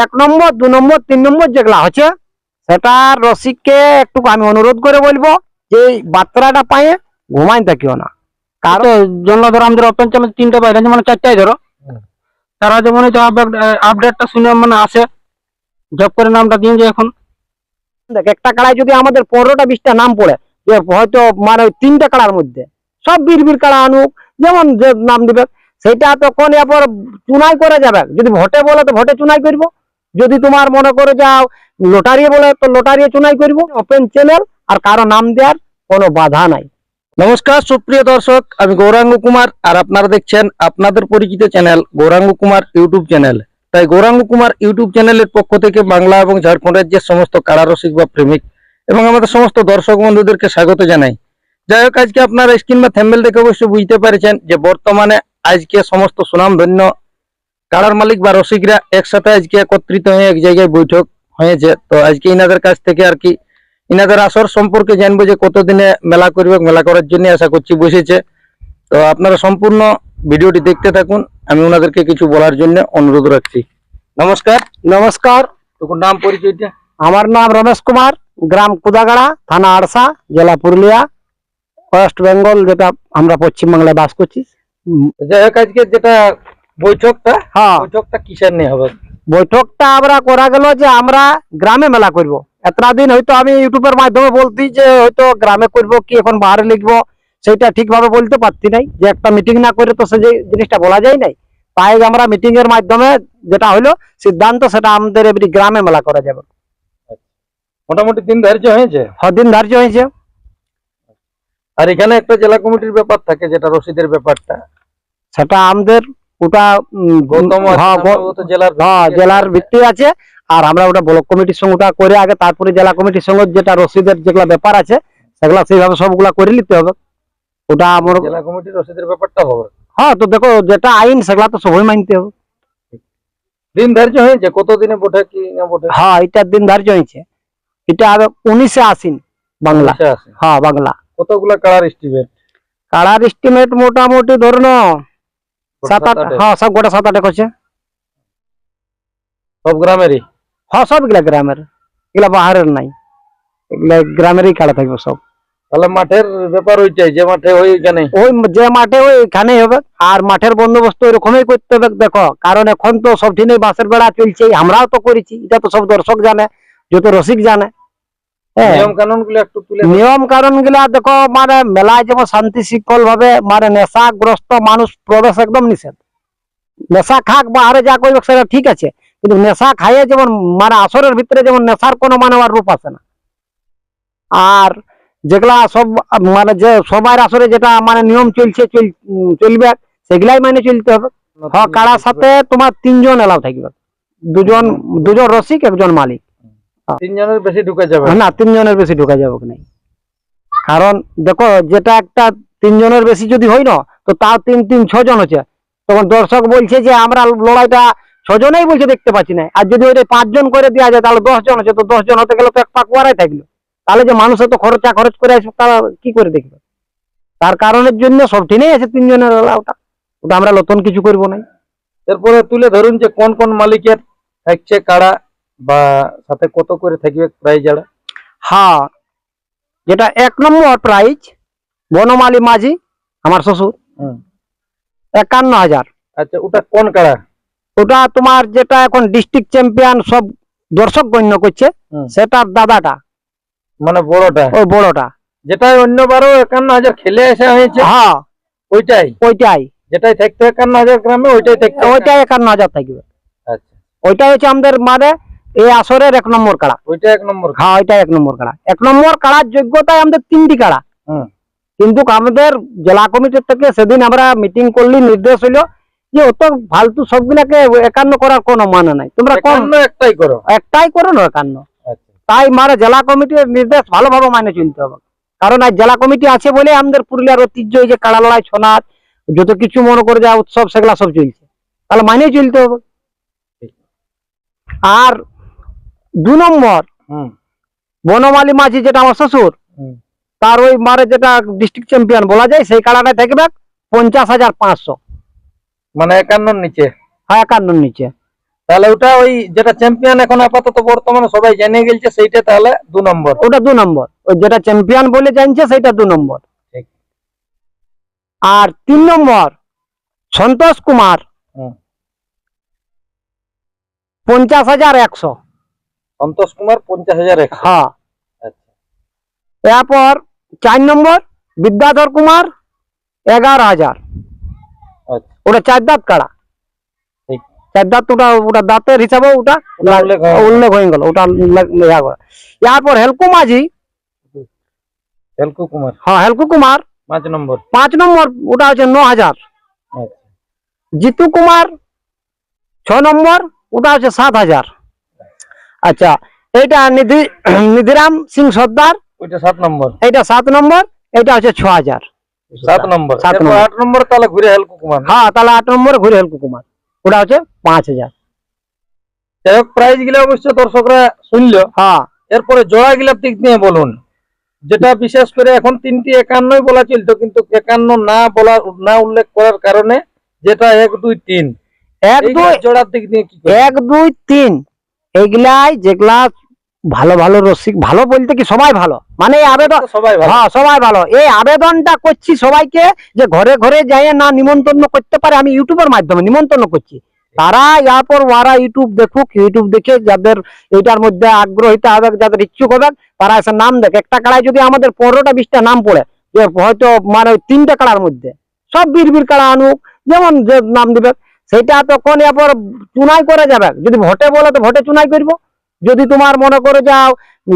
এক নম্বর, 2 নম্বর, 3 নম্বর যেগুলা হচ্ছে সেটা রসিককে একটু আমি অনুরোধ করে বলবো যে বার্তাটা পায়ে ঘুমাই থাকিও না। কারণ জন্য ধরো আমাদের অঞ্চলে 3টা বাইরে মানে 4টাই ধরো, তারা যেমন আপডেটটা শুনে মানে আসে জব করে নামটা দিয়ে যে এখন দেখ একটা কাড়ায় যদি আমাদের 15টা 20টা নাম পড়ে, যে হয়তো মানে ওই 3টা কাড়ার মধ্যে সব বীর কাড়া আনুক যেমন যে নাম দিবে, সেটা তখন এরপর চুনাই করে যাবে। যদি ভোটে বলে তো ভোটে চুনাই করবো, যদি তোমার মনে করে যাও লটারি বলে তো লটারি চুনাই করবো। ওপেন চ্যানেল, আর কারো নাম দেওয়ার কোনো বাধা নাই। নমস্কার সুপ্রিয় দর্শক, আমি গৌরাঙ্গ কুমার আর আপনারা দেখছেন আপনাদের পরিচিত channel Gauranga Kumar YouTube channel. তাই গৌরাঙ্গ কুমার ইউটিউব চ্যানেলের পক্ষ থেকে বাংলা এবং ঝাড়খণ্ড রাজ্যের সমস্ত কারারসিক বা প্রেমিক এবং আমাদের সমস্ত দর্শক বন্ধুদেরকে স্বাগত জানাই। যাই হোক, আজকে আপনারা স্ক্রিন বা থ্যাম্বনেল দেখে অবশ্যই বুঝতে পেরেছেন যে বর্তমানে আজকে সমস্ত সুনামধন্য কারার মালিক বা রসিকরা একসাথে আজকে একত্রিত হয়ে এক জায়গায় বৈঠক হয়েছে। তো আজকে ইনাদের কাছ থেকে আর কি ইনাদের আসর সম্পর্কে জানবো, যে কতদিনে মেলা করবে, মেলা করার জন্য আশা করছি বসেছে। তো আপনারা সম্পূর্ণ ভিডিওটি দেখতে থাকুন, আমি ওনাদেরকে কিছু বলার জন্য অনুরোধ রাখছি। নমস্কার। নমস্কার। তখন নাম পরিচয়টা? আমার নাম রমেশ কুমার, গ্রাম কুদাগাড়া, থানা আড়সা, জেলা পুরুলিয়া, ওয়েস্ট বেঙ্গল, যেটা আমরা পশ্চিমবাংলায় বাস করছি। যাই হোক, আজকে যেটা বৈঠকটা, হ্যাঁ বৈঠকটা কিসের নিয়ে হবে? বৈঠকটা আমরা করা গেল যে আমরা গ্রামে মেলা করব। এতটা দিন হয়তো আমি ইউটিউবের মাধ্যমে বলতি যে হয়তো গ্রামে করব কি এখন বাহারে লিখবো, সেটা ঠিকভাবে বলতে পারতি নাই, যে একটা মিটিং না করে তো সে জিনিসটা বলা যায় নাই। তাই আমরা মিটিং এর মাধ্যমে যেটা হলো সিদ্ধান্ত, সেটা আমাদের এবারে গ্রামে মেলা করা যাবে। মোটামুটি দিন ধার্য হয়েছে? হ্যাঁ, দিন ধার্য হয়েছে। আর এখানে একটা জেলা কমিটির ব্যাপার থাকে, যেটা রসিদের ব্যাপারটা, সেটা আমাদের ওটা জেলার ভিত্তি আছে। আর আমরা ওটা ব্লক কমিটির সঙ্গে ওটা করে আগে, তারপরে জেলা কমিটির সঙ্গে যেটা রসিদের যেগুলা ব্যাপার আছে সেগুলা সেইভাবে সবগুলা করে নিতে হবে। ওটা আমার জেলা কমিটির রসিদের ব্যাপারটা হবে। হ্যাঁ, তো দেখো যেটা আইন সেগুলা তো সবাই মানতে হবে। দিন ধার্য হয়েছে কতদিনে বটে কি না বটে? হ্যাঁ, এটার দিন ধার্য হয়েছে। এটা 19 আশ্বিন বাংলা। হ্যাঁ বাংলা। কতগুলা কাড়ার এস্টিমেট? কাড়ার এস্টিমেট মোটামুটি ধরুন 7-8। হ্যাঁ, সব গোটা 7-8 করছে। সব গ্রামেরই? হ্যাঁ, সবগুলা গ্রামের, এগুলা বাহারের নাই, এগুলা গ্রামেরই কাড়া থাকবে সব। তাহলে মাঠের ব্যাপার ওইটাই, যে মাঠে ওইখানে, ওই যে মাঠে ওইখানেই হবে। আর মাঠের বন্দোবস্ত ওইরকমই করতে হবে। দেখো, কারণ এখন তো সব দিনই বাসের বেড়া চলছে, আমরাও তো করেছি, এটা তো সব দর্শক জানে, যত রসিক জানে। নিয়ম কানুন গুলো একটু তুলে, নিয়ম কানুন গুলা দেখো, মানে মেলায় যেমন শান্তি শৃঙ্খল ভাবে, মানে নেশাগ্রস্ত মানুষ প্রবেশ একদম নিষেধ। নেশা খাক বাহারে যা করবে সেটা ঠিক আছে, কিন্তু নেশা খাইয়ে যেমন মানে আসরের ভিতরে যেমন নেশার কোনো মানে রূপ আসে না। আর যেগুলা সব মানে যে সবার আসরে যেটা মানে নিয়ম চলছে চলবে, সেগুলাই মানে চলতে হবে। হ্যাঁ, কারার সাথে তোমার 3 জন এলাও থাকবে, দুজন রসিক, একজন মালিক। 3 জনের বেশি ঢুকে যাবে না? 3 জনের বেশি ঢুকে যাবে না। কারণ দেখো, যেটা একটা 3 জনের বেশি যদি হয় না, তো তাও 3-3-6 জন হচ্ছে, তখন দর্শক বলছে যে আমরা লড়াইটা 6 জনেই বলছে দেখতে পাচ্ছি না। আর যদি ওইটা 5 জন করে দেওয়া যায়, তাহলে 10 জন হচ্ছে, তো 10 জন হতে গেলে তো এক পাকুয়ারাই থাকলো। তাহলে যে মানুষ তো খরচ করে আসবে, তারা কি করে দেখবে? তার কারণের জন্য সব ঠিকই আছে 3 জনের ওটা ওটা আমরা নতুন কিছু করবো না। এরপরে তুলে ধরুন যে কোন কোন মালিকের থাকছে কাড়া, বা সাথে কত করে থাকবে প্রাইজ? হ্যাঁ, যেটা 1 নম্বর প্রাইজ বনমালী মাঝি, আমার শ্বশুর, 51,000। আচ্ছা, ওটা কোন কাড়া? ওটা তোমার যেটা এখন ডিস্ট্রিক্ট চ্যাম্পিয়ন সব দর্শক গণ্য করছে, সেটার দাদাটা, মানে বড়টা, ওই বড়টা, যেটা অন্যবারও 51,000 খেলে আসা হয়েছে। হ্যাঁ, ওইটাই যেটাই থাকতে 51,000 গ্রামে, ওইটাই 51,000 থাকবে। আচ্ছা, ওইটাই হচ্ছে আমাদের মানে এই আসরের 1 নম্বর কাড়া। ওইটা 1 নম্বর? হ্যাঁ, ওইটাই 1 নম্বর কাড়া। 1 নম্বর কাড়ার যোগ্যতায় আমাদের 3টি কাড়া। কিন্তু আমাদের জেলা কমিটির থেকে সেদিন আমরা মিটিং করলি, নির্দেশ হইলো যে অত ফালতু সবগুলাকে 51 করার কোনো মানে নাই, তোমরা একটাই করো না 51। তাই মানে জেলা কমিটির নির্দেশ ভালোভাবে মানে চলতে হবে। কারণ আজ জেলা কমিটি আছে বলে আমাদের পুরুলিয়ার ঐতিহ্য, এই যে কাড়া লড়াই, ছৌ নাচ, যত কিছু মনে করে যা উৎসব, সেগুলা সব চলছে, তাহলে মানে চলতে হবে। আর 2 নম্বর বনমালী মাঝি, যেটা আমার শ্বশুর, তার ওই মারে যেটা ডিস্ট্রিক্ট চ্যাম্পিয়ন বলা যায়, সেই কাড়াটাই থাকবে 50,500, মানে 51 নিচে। হ্যাঁ, 51 নিচে। তাহলে ওটা ওই যেটা চ্যাম্পিয়ন এখন আপাতত বর্তমানে সবাই জেনে গেছে সেইটা তাহলে 2 নম্বর। ওটা 2 নম্বর, ওই যেটা চ্যাম্পিয়ন বলে জানছে সেটা 2 নম্বর। ঠিক। আর 3 নম্বর সন্তোষ কুমার, 50,100। সন্তোষ কুমার 50,100। হ্যাঁ। আচ্ছা। এরপর 4 নম্বর বিদ্যাধর কুমার, 11,000। আচ্ছা। ওটা 4 দাঁত কাড়া। ঠিক। 4 দাঁত, ওটা দাঁতের হিসাবে ওটা উল্লেখ হয়ে গেল। ওটা এরপর হেলকু মাঝি, হেলকু কুমার। হ্যাঁ হেলকু কুমার 5 নম্বর। 5 নম্বর, ওটা হচ্ছে 9,000। আচ্ছা। জিতু কুমার 6 নম্বর, ওটা হচ্ছে 7,000। আচ্ছা, এইটা নিধিরাম সিং সর্দার, ওইটা 7 নম্বর। এইটা 7 নম্বর, এইটা হচ্ছে 6,000। 7 নম্বর। 7 এরপর নম্বর। 8 নম্বর তাহলে ঘুরে হেলকু কুমার। হ্যাঁ, তাহলে 8 নম্বরে ঘুরে হেলকু কুমার, ওটা হচ্ছে 5,000। যাই হোক, প্রাইজ গুলো অবশ্য দর্শকরা শুনলো। হ্যাঁ। এরপরে জোড়া গিলার দিক নিয়ে বলুন, যেটা বিশেষ করে এখন 3টি 51 বলা চলতো, কিন্তু 51 না উল্লেখ করার কারণে যেটা 1 2 3 জোড়ার দিক নিয়ে কি 1 2 3 এইগুলাই যেগুলা ভালো ভালো রসিক, ভালো বলতে কি সবাই ভালো, মানে এই আবেদন সবাই ভালো। হ্যাঁ সবাই ভালো। এই আবেদনটা করছি সবাইকে যে ঘরে ঘরে যাই না নিমন্ত্রণ করতে পারে, আমি ইউটিউবের মাধ্যমে নিমন্ত্রণ করছি। তারা ইয়ারপর ওরা ইউটিউব দেখুক, ইউটিউব দেখে যাদের এটার মধ্যে আগ্রহিত হবে, যাদের ইচ্ছুক হবে, তারা এসে নাম দেখ। একটা কাড়ায় যদি আমাদের 15টা 20টা নাম পড়ে, যে হয়তো মানে 3টে কাড়ার মধ্যে সব বীর কাড়া আনুক, যেমন যে নাম দিবে সেটা তখন এরপর চুনাই করে যাবে। যদি ভোটে বলে তো ভোটে চুনাই করবো, যদি তোমার মনে করে যাও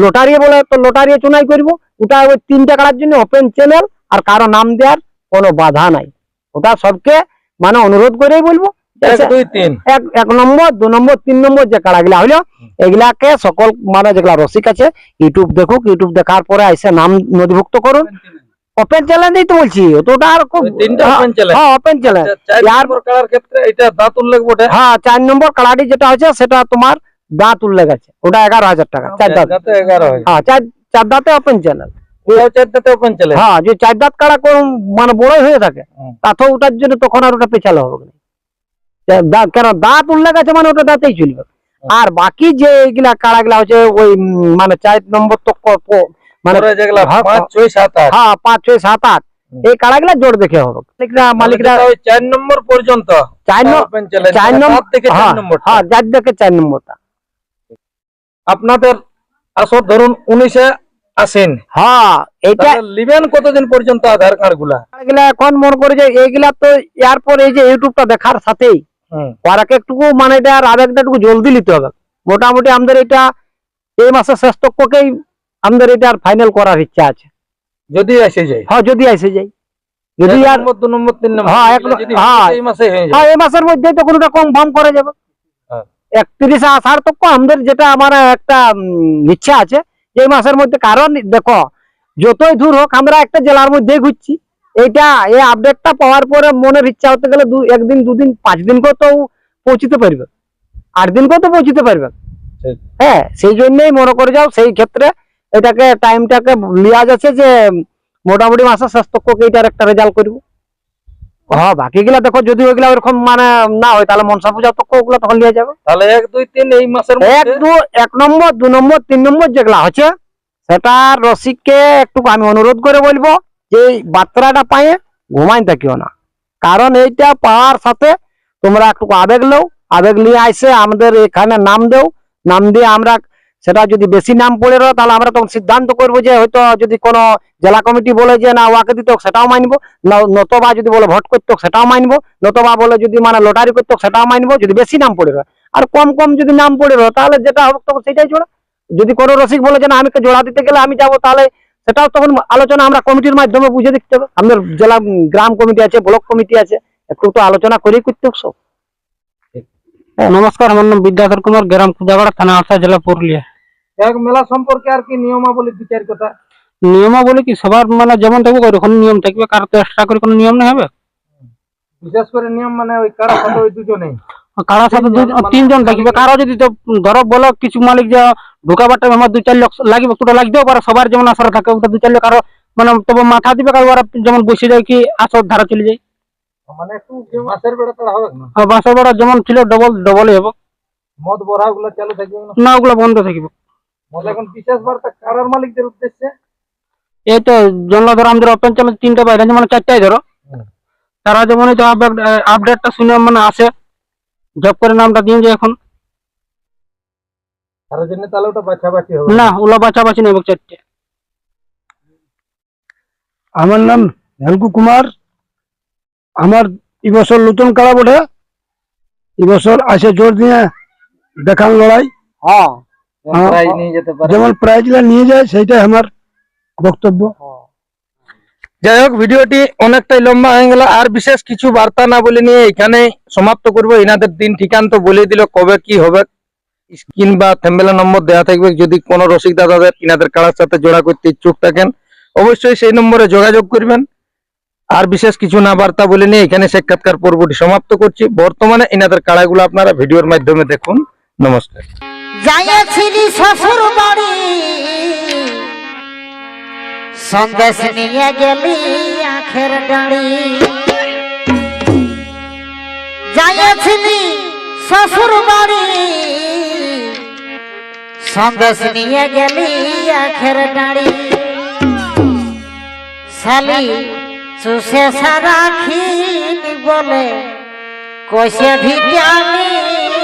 লটারি বলে তো লটারি চুনাই করবো। ওটা ওই 3টে কাড়ার জন্য ওপেন চ্যানেল, আর কারো নাম দেওয়ার কোনো বাধা নাই। ওটা সবকে মানে অনুরোধ করেই বলবো, 1 2 3 1 নম্বর 2 নম্বর 3 নম্বর যে কাড়াগুলা হইলো, এগুলাকে সকল মানে যেগুলা রসিক আছে ইউটিউব দেখুক, ইউটিউব দেখার পরে এসে নাম নথিভুক্ত করুন। ওপেন চ্যালেঞ্জই তো বলছি, ওটা আর খুব 3টা ওপেন চ্যালেঞ্জ। হ্যাঁ ওপেন চ্যালেঞ্জ। 4 নম্বর কাড়ার ক্ষেত্রে এটা দাঁত উল্লেখ বটে। হ্যাঁ 4 নম্বর কাড়াটি যেটা হচ্ছে সেটা তোমার দাঁত উল্লেখ আছে, ওটা 11,000 টাকা 4 দাঁত। দাঁতে 11। হ্যাঁ 4 দাঁতে ওপেন চ্যানেল। 4 দাঁতে ওপেন চ্যালেঞ্জ। হ্যাঁ, যে 4 দাঁত কাড়া কোন মানে বড়ই হয়ে থাকে, তাতেও ওটার জন্য তখন আর ওটা পেছালে হবে না। কেন দাঁত উল্লেখ আছে মানে ওটা দাঁতেই চলবে। আর বাকি যে এইগুলা কাড়াগুলা হচ্ছে ওই মানে 4 নম্বর তো মানে যেগুলা 5 6 7 8। হ্যাঁ 5 6 7 8 এই কাড়াগুলা জোর দেখে হবে। মালিকরা ওই 4 নম্বর পর্যন্ত 4 ওপেন চ্যালেঞ্জ। 4 নম্বর থেকে 4 নম্বরটা। হ্যাঁ যার দেখে 4 নম্বরটা। আপনাদের আসর ধরুন 19-এ আসেন। হ্যাঁ এইটা লিবেন কতদিন পর্যন্ত আধার কার্ড গুলা? এগুলা এখন মনে করে যে এইগুলা তো এরপর এই যে ইউটিউবটা দেখার সাথেই ওরাকে একটু মানে এটা আর আবেগটা একটু জলদি নিতে হবে। মোটামুটি আমাদের এটা এই মাসের শেষ তককেই আমাদের এটা আর ফাইনাল করার ইচ্ছা আছে, যদি এসে যায়। হ্যাঁ যদি এসে যায়, যদি আর 2 নম্বর 3 নম্বর হ্যাঁ এই মাসে হয়ে যায়। হ্যাঁ এই মাসের মধ্যে তো কোনটা কনফার্ম করা যাবে। 31 আষাঢ় তক আমাদের যেটা আমার একটা ইচ্ছা আছে এই মাসের মধ্যে। কারণ দেখো যতই দূর হোক আমরা একটা জেলার মধ্যেই ঘুরছি, এইটা এই আপডেটটা পাওয়ার পরে মনের ইচ্ছা হতে গেলে 1 দিন 2 দিন 5 দিন করে তো পৌঁছতে পারবে, 8 দিন করে তো পৌঁছতে পারবে। হ্যাঁ সেই জন্যই মনে করে যাও, সেই ক্ষেত্রে এটাকে টাইমটাকে লিয়া যাচ্ছে যে মোটামুটি মাসের শেষ তক এইটার একটা রেজাল্ট করবো। হ্যাঁ বাকিগুলা দেখো যদি ওইগুলা ওরকম মানে না হয় তাহলে মনসা পূজা তক ওগুলা তখন লিয়া যাবে। তাহলে 1 2 3 এই মাসের মধ্যে 1 নম্বর 2 নম্বর 3 নম্বর যেগুলা হচ্ছে সেটা রসিককে একটু আমি অনুরোধ করে বলবো যে বার্তাটা পায়ে ঘুমাই থাকিও না। কারণ এইটা পাওয়ার সাথে তোমরা একটু আবেগ লো, আবেগ নিয়ে আইসে আমাদের এখানে নাম দেও। নাম দিয়ে আমরা সেটা যদি বেশি নাম পড়ে রো তাহলে আমরা তখন সিদ্ধান্ত করবো যে হয়তো যদি কোনো জেলা কমিটি বলে যে না ওয়াকে দিতে সেটাও মানবো, নতবা যদি বলে ভোট করতে সেটাও মানবো, নতবা বলে যদি মানে লটারি করতে সেটাও মানবো, যদি বেশি নাম পড়ে রো। আর কম কম যদি নাম পড়ে রো তাহলে যেটা হবে তখন সেটাই জোড়া। যদি কোনো রসিক বলে যে না আমি জোড়া দিতে গেলে আমি যাবো, তাহলে সেটাও তখন আলোচনা আমরা কমিটির মাধ্যমে বুঝে দিতে হবে। আমাদের জেলা গ্রাম কমিটি আছে, ব্লক কমিটি আছে, একটু তো আলোচনা করেই করতে হবে সব। নমস্কার, আমার নাম বিদ্যাধর কুমার, গ্রাম কুদাগড়া, থানা আরসা, জেলা পুরুলিয়া। মেলা সম্পর্কে আর কি নিয়মাবলী 2-4 কথা? নিয়মাবলী কি সবার মানে যেমন থাকবে ওইরকম নিয়ম থাকবে, কারো তো এক্সট্রা করে কোনো নিয়ম নেই হবে। বিশেষ করে নিয়ম মানে ওই কারা সাথে ওই দুজনেই, কারোর সাথে 3 জন থাকবে। কারো যদি তো ধরো বলো কিছু মালিক যে ঢুকাবার টাইম আমার 2-4 লোক লাগবে, ওটা লাগতেও পারে, সবার যেমন আসার থাকে ওটা 2-4 লোক কারো মানে তবে মাথা দিবে, কারো ওরা যেমন বসে যায় কি আসর ধারা চলে যায়। মানে একটু মাসের বেড়া তারা হবে না, বাসা ভাড়া যেমন ছিল ডবলই হবে। মদ বড়া গুলো চালু থাকবে না? না, ওগুলো বন্ধ থাকিব। মদ এখন বিশেষ বার্তা কারার মালিকদের উদ্দেশ্যে? এই তো জনলাধর আমাদের অঞ্চলে 3টা বাইরে মানে 4টাই ধরো, তারা যেমন এই আপডেটটা শুনে মানে আসে, জব করে নামটা দিয়ে যায় এখন। তার জন্য তাহলে ওটা বাছাবাছি হবে না, ওলা বাছাবাছি নেই 4টে। আমার নাম ভেঙ্কু কুমার। আমার এবছর নতুন কাড়া বটে, এবছর আসে জোর দিয়ে দেখান লড়াই, হ্যাঁ, প্রাইজ নিয়ে যেতে পারে। যেমন প্রাইজগুলো নিয়ে যায় সেইটাই আমার বক্তব্য। যাই হোক, ভিডিওটি অনেকটাই লম্বা হয়ে গেল, আর বিশেষ কিছু বার্তা না বলে নিয়ে এখানে সমাপ্ত করব। ইনাদের দিন ঠিকান তো বলে দিল, কবে কি হবে স্ক্রিন বা থ্যাম্বনেলে নম্বর দেওয়া থাকবে। যদি কোনো রসিক দাদাদের ইনাদের কাড়ার সাথে জোড়া করতে ইচ্ছুক থাকেন অবশ্যই সেই নম্বরে যোগাযোগ করবেন। আর বিশেষ কিছু না বার্তা বলে নিয়ে এখানে সাক্ষাৎকার পর্বটি সমাপ্ত করছি। বর্তমানে ইনাদের কাড়াগুলো আপনারা ভিডিওর মাধ্যমে দেখুন। নমস্কার। যাইছিলি শ্বশুর বাড়ি, সন্দেশ নিয়ে গেলি আখের ডাড়ি। যাইছিলি শ্বশুর বাড়ি, সন্দেশ নিয়ে গেলি আখের ডাড়ি। শালি চুষে সারা খিন বলে কইছে ভিটামিন।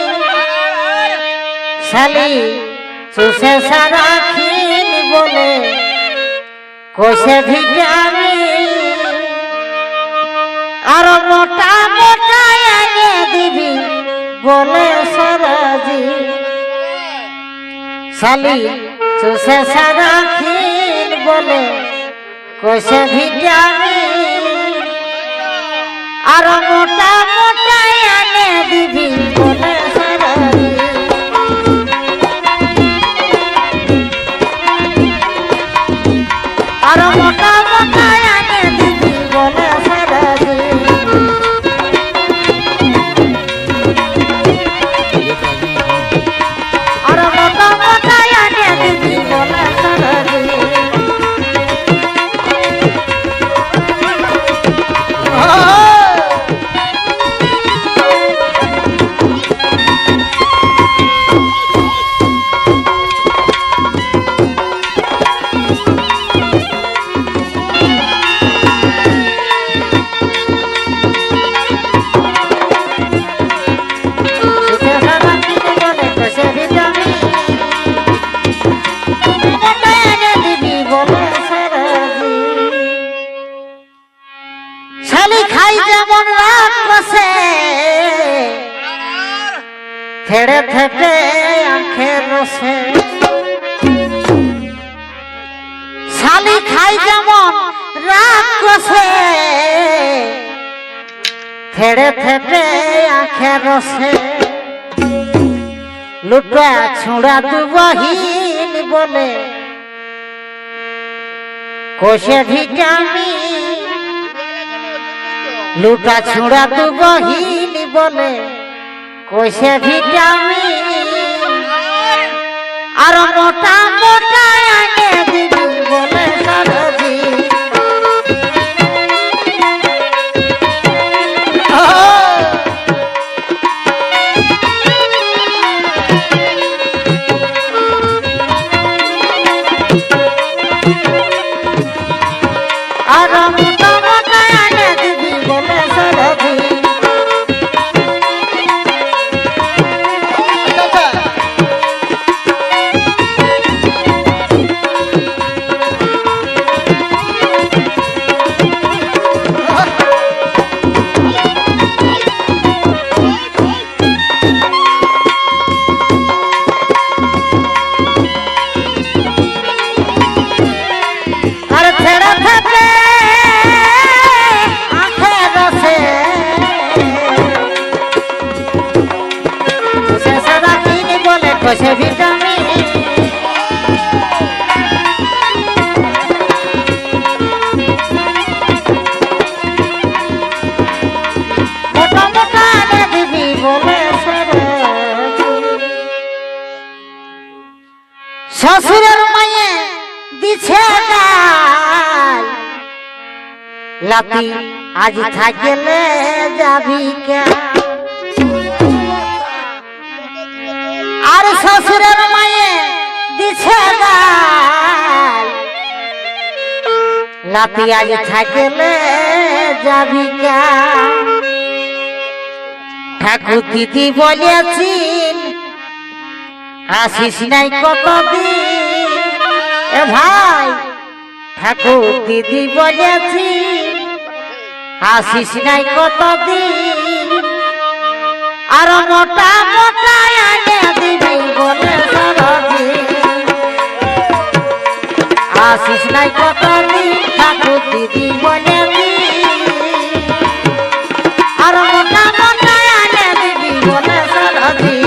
শালি চুষে সারা খিন বলে কইছে ভিটামিন। আর মোটা মোটা এনে দিবি বলে সরজি। শালি চুষে সারা খিন বলে কইছে ভিটামিন। আর মোটা মোটা এনে দিবি বলে সরজি। আর মোটা মোটা এনে দিবি বলে সরজি। আর মোটা মোটা এনে দিবি বলে সরজি। শালি খাই যেমন রাত বসে থেড়ে থেটে আখের রসে। শালি খাই যেমন রাত বসে থেড়ে থেটে আখের রসে। লুটা ছুঁড়া দুবহীন বলে কোষে ভিটামিন। লুটা ছুঁড়া দুবহীন বলে কোষে ভিটামিন। আর মোটা মোটা এনে দিবি বলে সরজি। আর মোটা মোটা এনে দিবি বলে সরজি। আর ছেড়ে থাকে আখের রসে। চুষে সারা খিন বলে কষে ভিটামিন। মোটা মোটা এনে দিবি বলে সরজি। শ্বশুরের মায়ে দিছে গাল, লাতি আজ থাকলে যাবি কে। শ্বশুরের মায়ে দিছে গাল নাতি আজ থাকলে যাবি কা ঠাকুর দিদি বলেছিন আসিস নাই কতদিন এ ভাই ঠাকুর দিদি বলেছিন আসিস নাই কতদিন আর মোটা মোটা এনে দিবি বলে সরজি আসিস নাই কতদিন ঠাকুর দিদি বলেছিন আর মোটা মোটা এনে দিবি বলে সরজি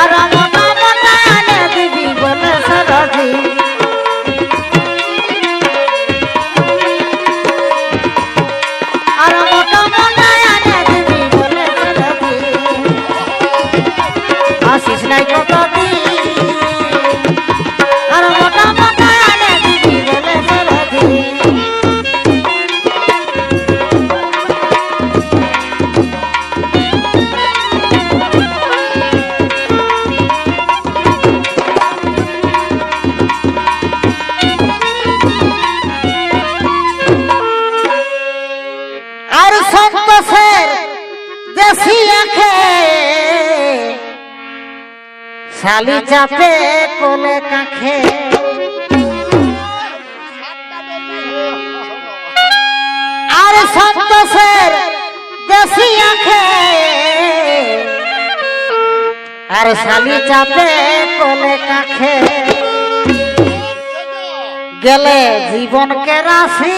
আর মোটা মোটা এনে দিবি বলে সরজি আর মোটা মোটা এনে দিবি বলে সরজি আসিস নাই কতদিন আর মোটা মোটা এনে দিবি বলে সরজি আর সন্তোষের দেশি আখে শালি চাপে কোলে কাখে আর সন্তোষের দেশি আখে আর শালি চাপে কোলে কাখে গেলে জীবনকে রাশি